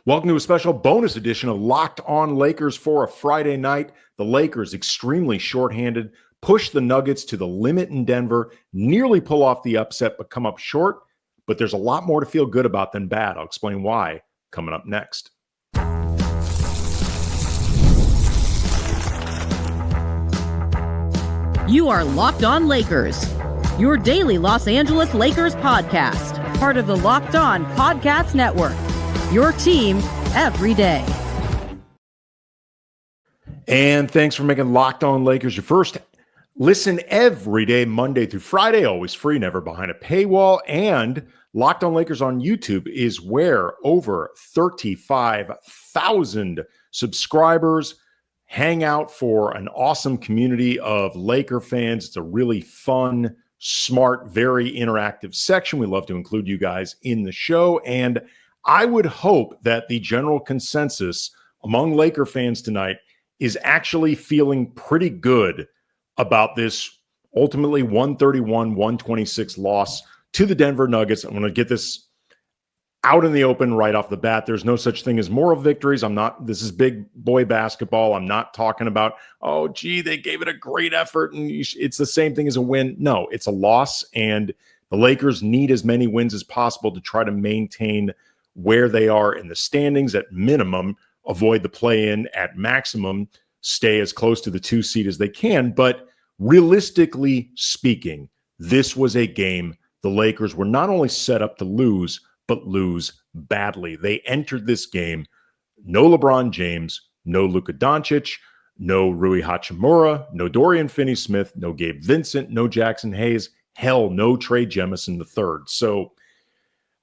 Welcome to a special bonus edition of Locked On Lakers for a Friday night. The Lakers, extremely shorthanded, push the Nuggets to the limit in Denver, nearly pull off the upset, but come up short. But there's a lot more to feel good about than bad. I'll explain why coming up next. You are Locked On Lakers, your daily Los Angeles Lakers podcast, part of the Locked On Podcast Network. Your team every day. And thanks for making Locked On Lakers your first listen every day, Monday through Friday, always free, never behind a paywall. And Locked On Lakers on YouTube is where over 35,000 subscribers hang out for an awesome community of Laker fans. It's a really fun, smart, very interactive section. We love to include you guys in the show. And I would hope that the general consensus among Laker fans tonight is actually feeling pretty good about this ultimately 131-126 loss to the Denver Nuggets. I'm going to get this out in the open right off the bat. There's no such thing as moral victories. This is big boy basketball. I'm not talking about, oh, gee, they gave it a great effort and it's the same thing as a win. No, it's a loss, and the Lakers need as many wins as possible to try to maintain where they are in the standings. At minimum, avoid the play-in. At maximum, stay as close to the 2 seed as they can. But realistically speaking, this was a game the Lakers were not only set up to lose, but lose badly. They entered this game, no LeBron James, no Luka Doncic, no Rui Hachimura, no Dorian Finney-Smith, no Gabe Vincent, no Jaxson Hayes, hell, no Trey Jemison III. So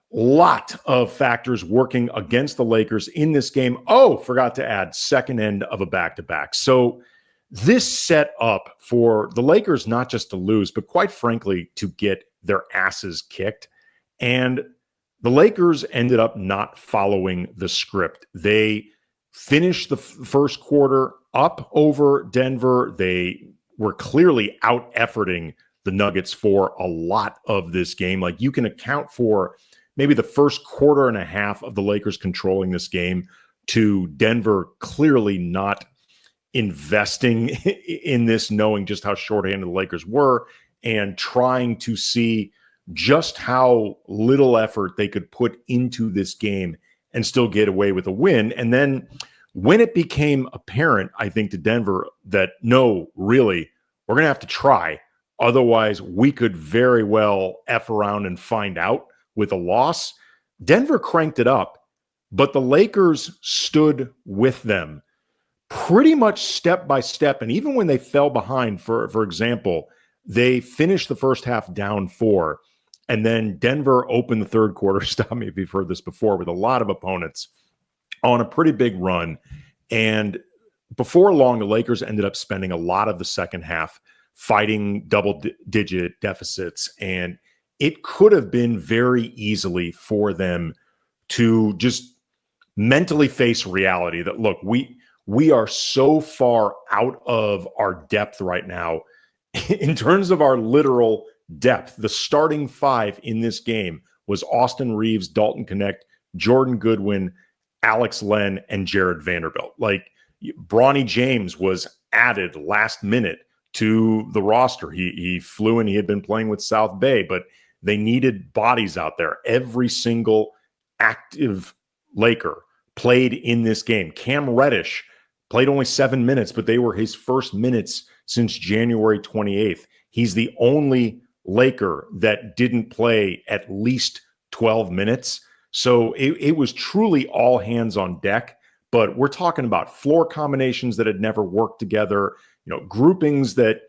lot of factors working against the Lakers in this game. Oh, forgot to add, second end of a back-to-back. So this set up for the Lakers not just to lose, but quite frankly, to get their asses kicked. And the Lakers ended up not following the script. They finished the first quarter up over Denver. They were clearly out-efforting the Nuggets for a lot of this game. Like, you can account for maybe the first quarter and a half of the Lakers controlling this game to Denver clearly not investing in this, knowing just how shorthanded the Lakers were and trying to see just how little effort they could put into this game and still get away with a win. And then when it became apparent, I think, to Denver that, no, really, we're going to have to try. Otherwise, we could very well F around and find out with a loss. Denver cranked it up, but the Lakers stood with them pretty much step by step. And even when they fell behind, for example, they finished the first half down 4. And then Denver opened the third quarter, stop me if you've heard this before, with a lot of opponents on a pretty big run. And before long, the Lakers ended up spending a lot of the second half fighting double-digit deficits. And it could have been very easily for them to just mentally face reality that, look, we are so far out of our depth right now in terms of our literal depth. The starting 5 in this game was Austin Reaves, Dalton Knecht, Jordan Goodwin, Alex Len, and Jared Vanderbilt. Like, Bronny James was added last minute to the roster. He flew in. He had been playing with South Bay, but they needed bodies out there. Every single active Laker played in this game. Cam Reddish played only 7 minutes, but they were his first minutes since January 28th. He's the only Laker that didn't play at least 12 minutes. So it was truly all hands on deck. But we're talking about floor combinations that had never worked together, groupings that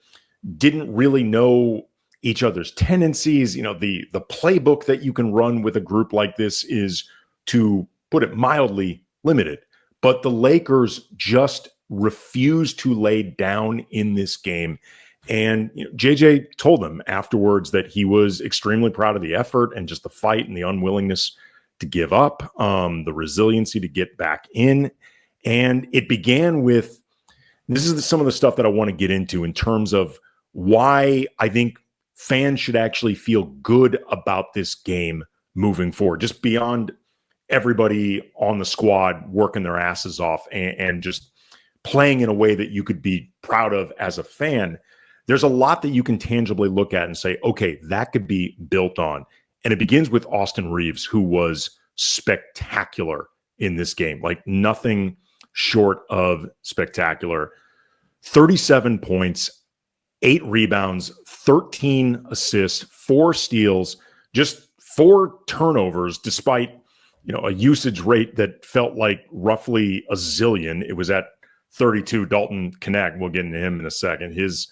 didn't really know each other's tendencies. The playbook that you can run with a group like this is, to put it mildly, limited. But the Lakers just refused to lay down in this game. And JJ told them afterwards that he was extremely proud of the effort and just the fight and the unwillingness to give up, the resiliency to get back in. And it began with, this is some of the stuff that I want to get into in terms of why I think fans should actually feel good about this game moving forward, just beyond everybody on the squad working their asses off and just playing in a way that you could be proud of as a fan. There's a lot that you can tangibly look at and say, okay, that could be built on. And it begins with Austin Reaves, who was spectacular in this game, like nothing short of spectacular. 37 points, 8 rebounds, 13 assists, 4 steals, just 4 turnovers, despite a usage rate that felt like roughly a zillion. It was at 32. Dalton Knecht, we'll get into him in a second. His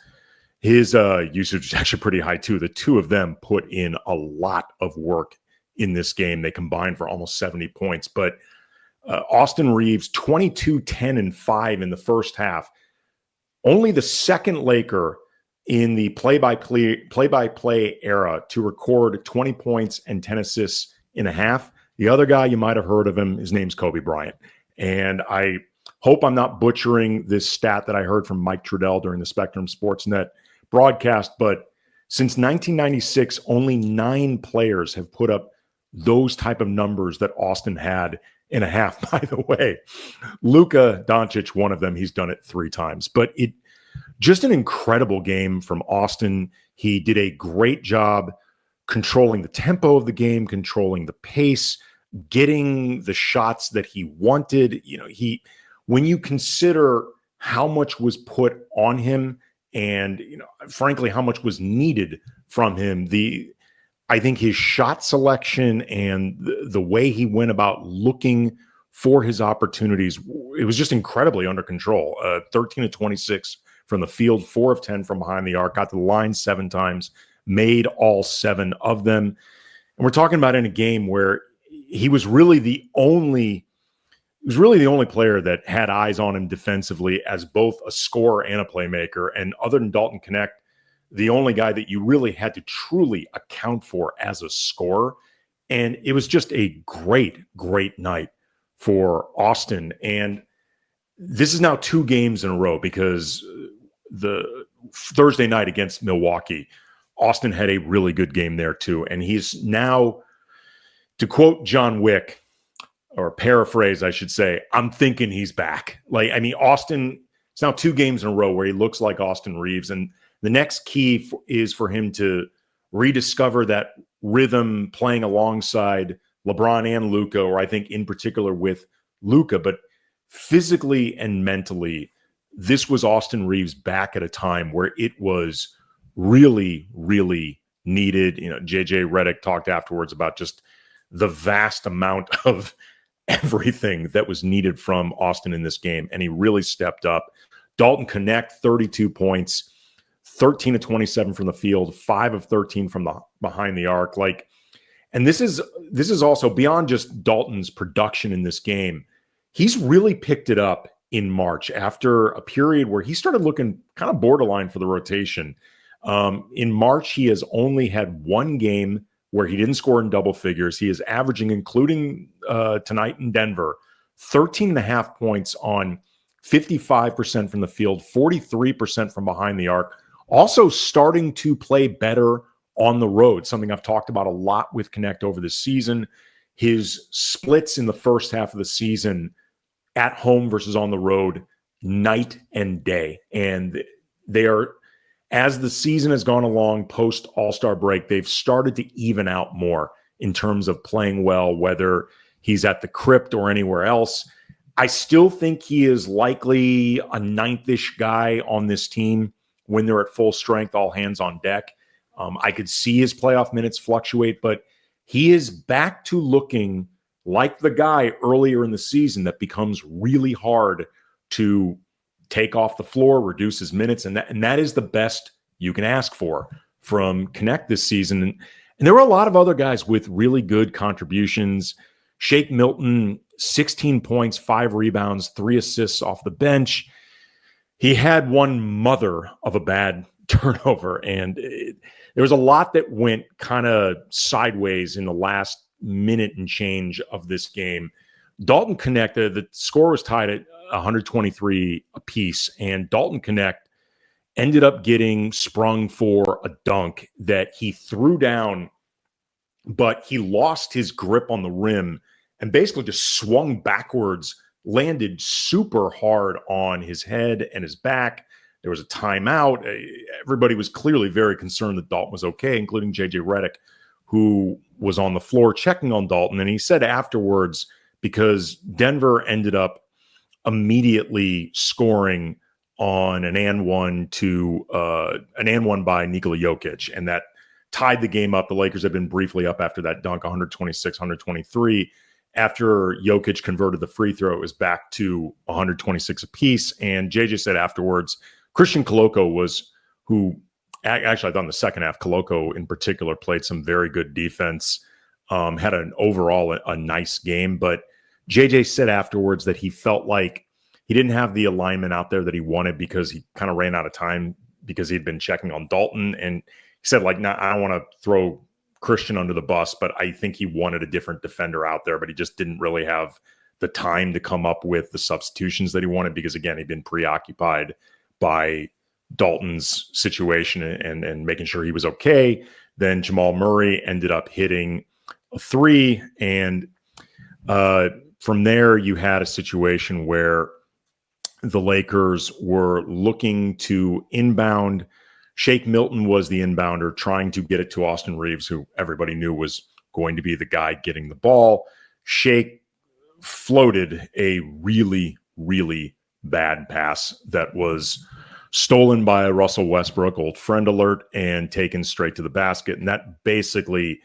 usage is actually pretty high too. The two of them put in a lot of work in this game. They combined for almost 70 points. But Austin Reaves, 22, 10, and 5 in the first half. Only the second Laker in the play-by-play era to record 20 points and 10 assists in a half. The other guy, you might have heard of him. His name's Kobe Bryant. And I hope I'm not butchering this stat that I heard from Mike Trudell during the Spectrum Sportsnet broadcast, but since 1996, only 9 players have put up those type of numbers that Austin had in a half. By the way, Luka Doncic, one of them, he's done it 3 times. But it just an incredible game from Austin. He did a great job controlling the tempo of the game, controlling the pace, getting the shots that he wanted. When you consider how much was put on him and, frankly, how much was needed from him, I think his shot selection and the way he went about looking for his opportunities, it was just incredibly under control. 13 of 26 from the field, 4 of 10 from behind the arc, got to the line 7 times, made all 7 of them. And we're talking about in a game where he was really the only player that had eyes on him defensively as both a scorer and a playmaker. And other than Dalton Knecht, the only guy that you really had to truly account for as a scorer. And it was just a great, great night for Austin. And this is now 2 games in a row because the Thursday night against Milwaukee, Austin had a really good game there too. And he's now, to quote John Wick, or paraphrase, I should say, I'm thinking he's back. Austin, it's now 2 games in a row where he looks like Austin Reaves. And the next key is for him to rediscover that rhythm playing alongside LeBron and Luka, or I think in particular with Luka. But physically and mentally, this was Austin Reaves back at a time where it was really, really needed. JJ Redick talked afterwards about just the vast amount of everything that was needed from Austin in this game, and he really stepped up. Dalton Knecht, 32 points, 13 of 27 from the field, 5 of 13 from behind the arc. And this is also beyond just Dalton's production in this game. He's really picked it up in March after a period where he started looking kind of borderline for the rotation. In March, he has only had 1 game where he didn't score in double figures. He is averaging, including tonight in Denver, 13.5 points on 55% from the field, 43% from behind the arc. Also starting to play better on the road, something I've talked about a lot with Knecht over the season. His splits in the first half of the season at home versus on the road, night and day. And they are, as the season has gone along post All-Star break, they've started to even out more in terms of playing well, whether he's at the crypt or anywhere else. I still think he is likely a 9th-ish guy on this team when they're at full strength, all hands on deck. I could see his playoff minutes fluctuate, but he is back to looking like the guy earlier in the season that becomes really hard to take off the floor, reduce his minutes, and that is the best you can ask for from Knecht this season. And there were a lot of other guys with really good contributions. Shake Milton, 16 points, 5 rebounds, 3 assists off the bench. He had one mother of a bad turnover, and there was a lot that went kind of sideways in the last minute and change of this game. Dalton Knecht, the score was tied at 123 apiece, and Dalton Knecht ended up getting sprung for a dunk that he threw down, but he lost his grip on the rim and basically just swung backwards, landed super hard on his head and his back. There was a timeout. Everybody was clearly very concerned that Dalton was okay, including JJ Redick, who was on the floor checking on Dalton. And he said afterwards, because Denver ended up immediately scoring on an and one by Nikola Jokic, and that tied the game up. The Lakers had been briefly up after that dunk, 126-123. After Jokic converted the free throw, it was back to 126 apiece. And JJ said afterwards, Christian Koloko was who actually I thought in the second half, Koloko in particular played some very good defense, had an overall a nice game. But JJ said afterwards that he felt like he didn't have the alignment out there that he wanted because he kind of ran out of time because he'd been checking on Dalton. And he said, like, I don't want to throw Christian under the bus, but I think he wanted a different defender out there, but he just didn't really have the time to come up with the substitutions that he wanted because, again, he'd been preoccupied by Dalton's situation and making sure he was okay. Then Jamal Murray ended up hitting a three. And from there, you had a situation where the Lakers were looking to inbound. Shake Milton was the inbounder, trying to get it to Austin Reaves, who everybody knew was going to be the guy getting the ball. Shake floated a really, really bad pass that was stolen by Russell Westbrook, old friend alert, and taken straight to the basket. And that basically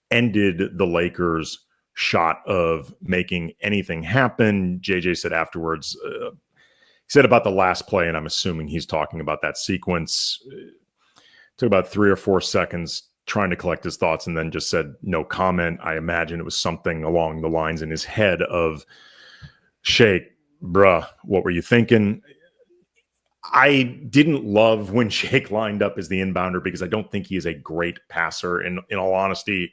ended the Lakers' shot of making anything happen. JJ said afterwards, he said about the last play, and I'm assuming he's talking about that sequence, took about 3 or 4 seconds trying to collect his thoughts and then just said no comment. I imagine it was something along the lines in his head of, Shake, bruh, what were you thinking? I didn't love when Shake lined up as the inbounder because I don't think he is a great passer. And in all honesty,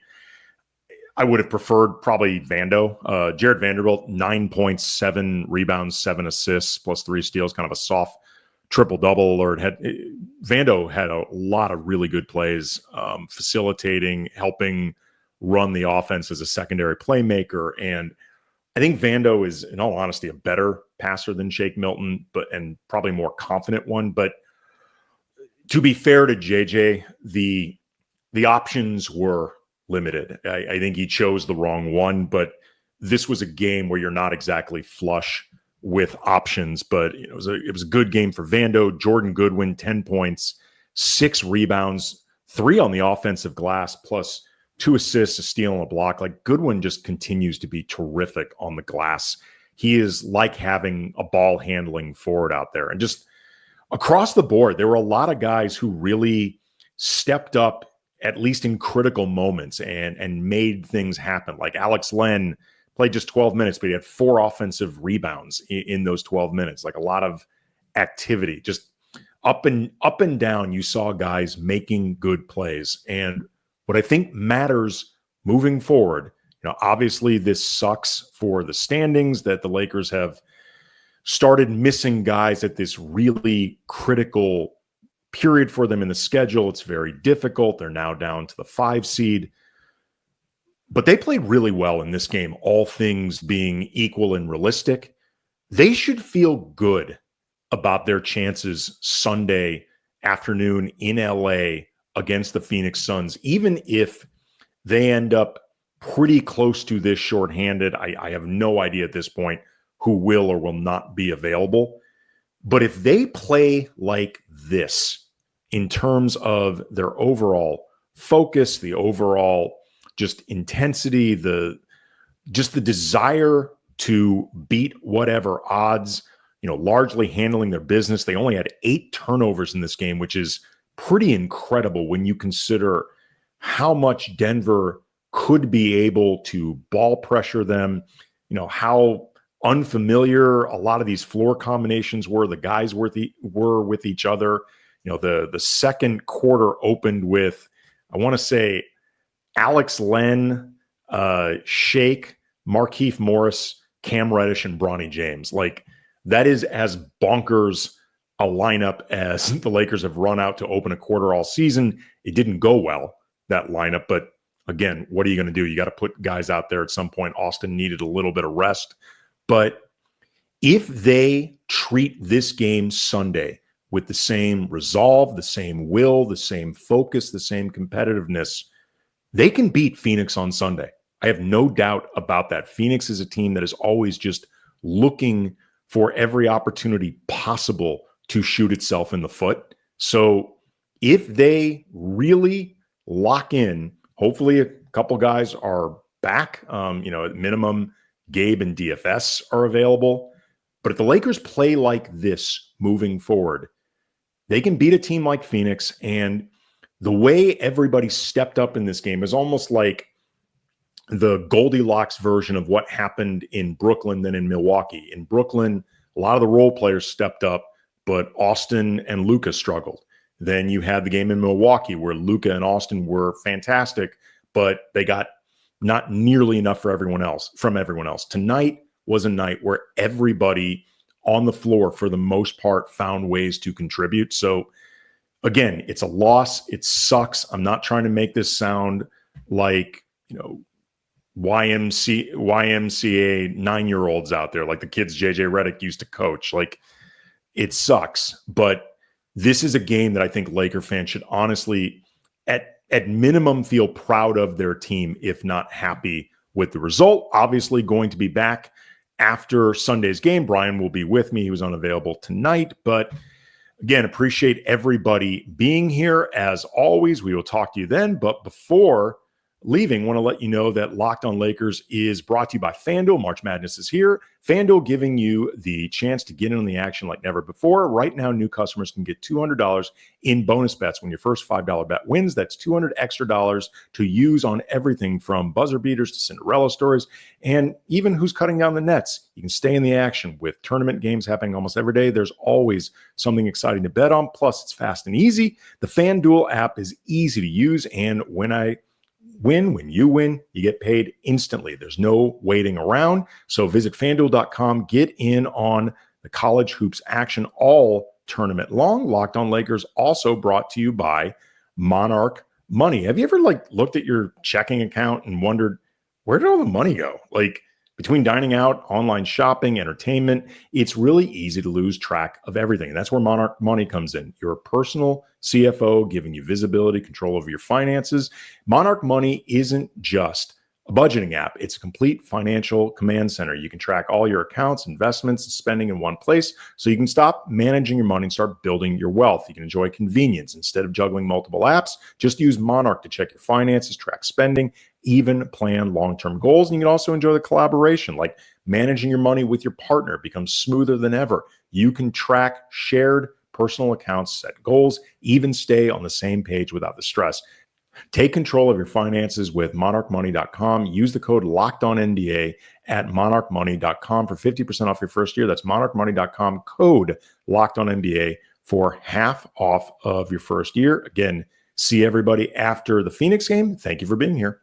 I would have preferred probably Vando. Jared Vanderbilt, 9 points, 7 rebounds, 7 assists, plus 3 steals, kind of a soft triple-double alert. Vando had a lot of really good plays, facilitating, helping run the offense as a secondary playmaker. And I think Vando is, in all honesty, a better passer than Shake Milton, and probably more confident one. But to be fair to JJ, the options were limited. I think he chose the wrong one, but this was a game where you're not exactly flush with options. But it was a good game for Vando. Jordan Goodwin, 10 points, 6 rebounds, 3 on the offensive glass, plus 2 assists, a steal, and a block. Like, Goodwin just continues to be terrific on the glass. He is like having a ball handling forward out there. And just across the board, there were a lot of guys who really stepped up, at least in critical moments, and made things happen. Like Alex Len played just 12 minutes, but he had 4 offensive rebounds in those 12 minutes. Like, a lot of activity, just up and down. You saw guys making good plays. And what I think matters moving forward, obviously this sucks for the standings that the Lakers have started missing guys at this really critical period for them in the schedule. It's very difficult. They're now down to the 5 seed. But they played really well in this game, all things being equal and realistic. They should feel good about their chances Sunday afternoon in LA against the Phoenix Suns, even if they end up pretty close to this shorthanded. I have no idea at this point who will or will not be available. But if they play like this in terms of their overall focus, the overall just intensity, the desire to beat whatever odds, largely handling their business. They only had 8 turnovers in this game, which is pretty incredible when you consider how much Denver could be able to ball pressure them, how unfamiliar a lot of these floor combinations were. The guys were with each other. The second quarter opened with, I want to say, Alex Len, Shake, Markieff Morris, Cam Reddish, and Bronny James. Like, that is as bonkers a lineup as the Lakers have run out to open a quarter all season. It didn't go well, that lineup, but again, what are you going to do? You got to put guys out there at some point. Austin needed a little bit of rest. But if they treat this game Sunday with the same resolve, the same will, the same focus, the same competitiveness, they can beat Phoenix on Sunday. I have no doubt about that. Phoenix is a team that is always just looking for every opportunity possible to shoot itself in the foot. So if they really lock in, hopefully a couple guys are back. At minimum, Gabe and DFS are available. But if the Lakers play like this moving forward, they can beat a team like Phoenix. And the way everybody stepped up in this game is almost like the Goldilocks version of what happened in Brooklyn than in Milwaukee. In Brooklyn, a lot of the role players stepped up, but Austin and Luka struggled. Then you had the game in Milwaukee where Luka and Austin were fantastic, but they got not nearly enough from everyone else. Tonight was a night where everybody on the floor, for the most part, found ways to contribute. So again, it's a loss. It sucks. I'm not trying to make this sound like, YMCA 9-year-olds out there, like the kids JJ Redick used to coach. Like, it sucks, but this is a game that I think Laker fans should honestly, at minimum, feel proud of their team, if not happy with the result. Obviously going to be back after Sunday's game. Brian will be with me. He was unavailable tonight, but again, appreciate everybody being here. As always, we will talk to you then. But before leaving, want to let you know that Locked On Lakers is brought to you by FanDuel. March Madness is here. FanDuel giving you the chance to get in on the action like never before. Right now, new customers can get $200 in bonus bets when your first $5 bet wins. That's $200 extra to use on everything from buzzer beaters to Cinderella stories, and even who's cutting down the nets. You can stay in the action with tournament games happening almost every day. There's always something exciting to bet on. Plus, it's fast and easy. The FanDuel app is easy to use, and when you win, you get paid instantly. There's no waiting around. So visit FanDuel.com. Get in on the college hoops action all tournament long. Locked On Lakers also brought to you by Monarch Money. Have you ever looked at your checking account and wondered, where did all the money go? Between dining out, online shopping, entertainment, it's really easy to lose track of everything. And that's where Monarch Money comes in. You're a personal CFO giving you visibility, control over your finances. Monarch Money isn't just a budgeting app. It's a complete financial command center. You can track all your accounts, investments, and spending in one place, so you can stop managing your money and start building your wealth. You can enjoy convenience. Instead of juggling multiple apps, just use Monarch to check your finances, track spending, even plan long-term goals. And you can also enjoy the collaboration, like managing your money with your partner becomes smoother than ever. You can track shared personal accounts, set goals, even stay on the same page without the stress. Take control of your finances with monarchmoney.com. Use the code LOCKEDONNBA at monarchmoney.com for 50% off your first year. That's monarchmoney.com, code LOCKEDONNBA for half off of your first year. Again, see everybody after the Phoenix game. Thank you for being here.